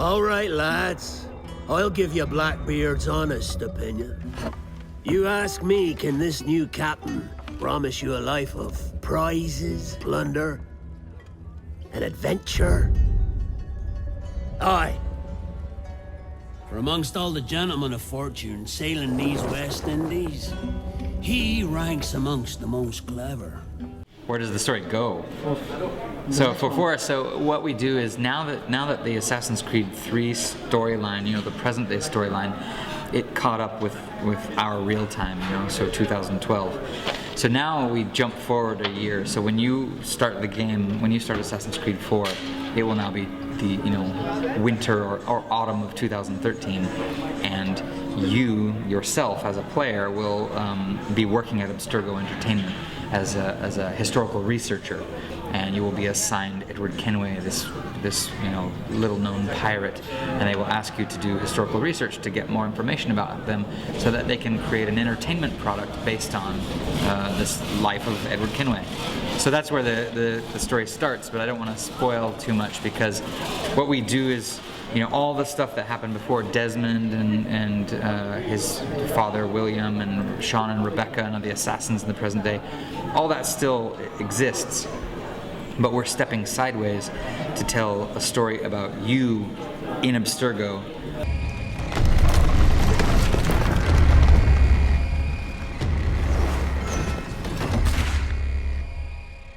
All right, lads. I'll give you Blackbeard's honest opinion. You ask me, can this new captain promise you a life of prizes, plunder, and adventure? Aye. For amongst all the gentlemen of fortune sailing these West Indies, he ranks amongst the most clever. Where does the story go? So for 4, so what we do is now that the Assassin's Creed 3 storyline, you know, the present day storyline, it caught up with our real time, you know, so 2012. So now we jump forward a year. So when you start the game, when you start Assassin's Creed 4, it will now be the, you know, winter or autumn of 2013, and you yourself as a player will be working at Abstergo Entertainment as a historical researcher, and you will be assigned Edward Kenway, this you know, little known pirate, and they will ask you to do historical research to get more information about them so that they can create an entertainment product based on this life of Edward Kenway. So that's where the story starts, but I don't want to spoil too much, because what we do is, you know, all the stuff that happened before Desmond and his father William and Sean and Rebecca and the assassins in the present day, all that still exists, but we're stepping sideways to tell a story about you in Abstergo.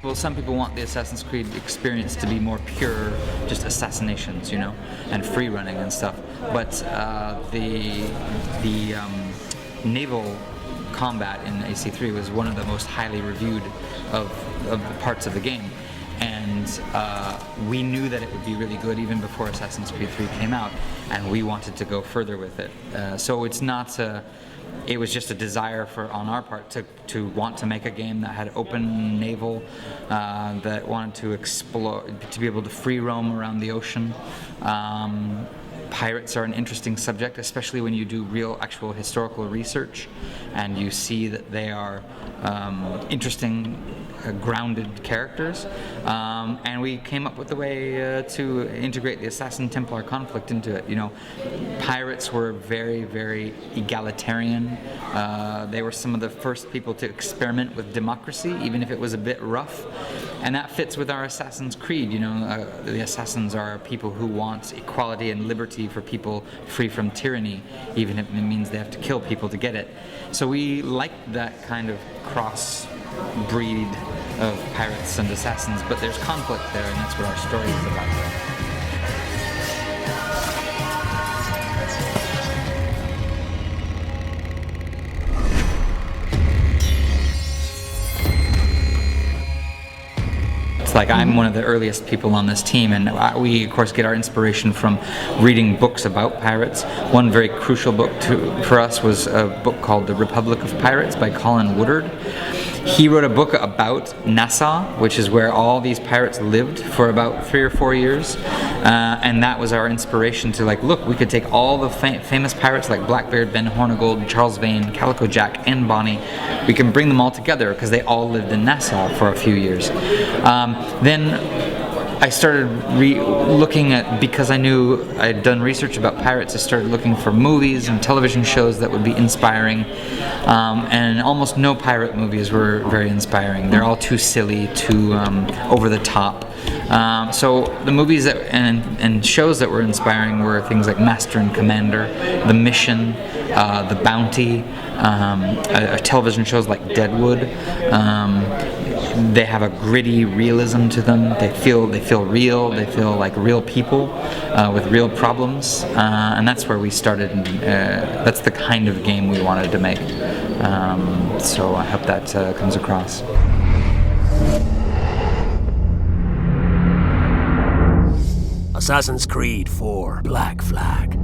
Well, some people want the Assassin's Creed experience to be more pure, just assassinations, you know, and free running and stuff. But the naval combat in AC3 was one of the most highly reviewed of the parts of the game, and we knew that it would be really good even before Assassin's Creed 3 came out, and we wanted to go further with it. So it's not it was just a desire on our part to want to make a game that had open naval, that wanted to explore, to be able to free roam around the ocean. Pirates are an interesting subject, especially when you do real, actual historical research, and you see that they are interesting, grounded characters. And we came up with a way to integrate the Assassin-Templar conflict into it. You know, pirates were very, very egalitarian. They were some of the first people to experiment with democracy, even if it was a bit rough. And that fits with our Assassin's Creed. You know, the assassins are people who want equality and liberty for people free from tyranny, even if it means they have to kill people to get it. So we like that kind of cross breed of pirates and assassins, but there's conflict there, and that's what our story is about. Like, I'm one of the earliest people on this team, and we of course get our inspiration from reading books about pirates. One very crucial book for us was a book called The Republic of Pirates by Colin Woodard. He wrote a book about Nassau, which is where all these pirates lived for about 3 or 4 years, and that was our inspiration to, like, look, we could take all the famous pirates like Blackbeard, Ben Hornigold, Charles Vane, Calico Jack, and Bonnie. We can bring them all together because they all lived in Nassau for a few years. Then I started looking at, because I knew I'd done research about pirates, I started looking for movies and television shows that would be inspiring, and almost no pirate movies were very inspiring. They're all too silly, too over the top. So the movies and shows that were inspiring were things like Master and Commander, The Mission, The Bounty, television shows like Deadwood. They have a gritty realism to them. They feel real. They feel like real people with real problems, and that's where we started. That's the kind of game we wanted to make. So I hope that comes across. Assassin's Creed 4 Black Flag.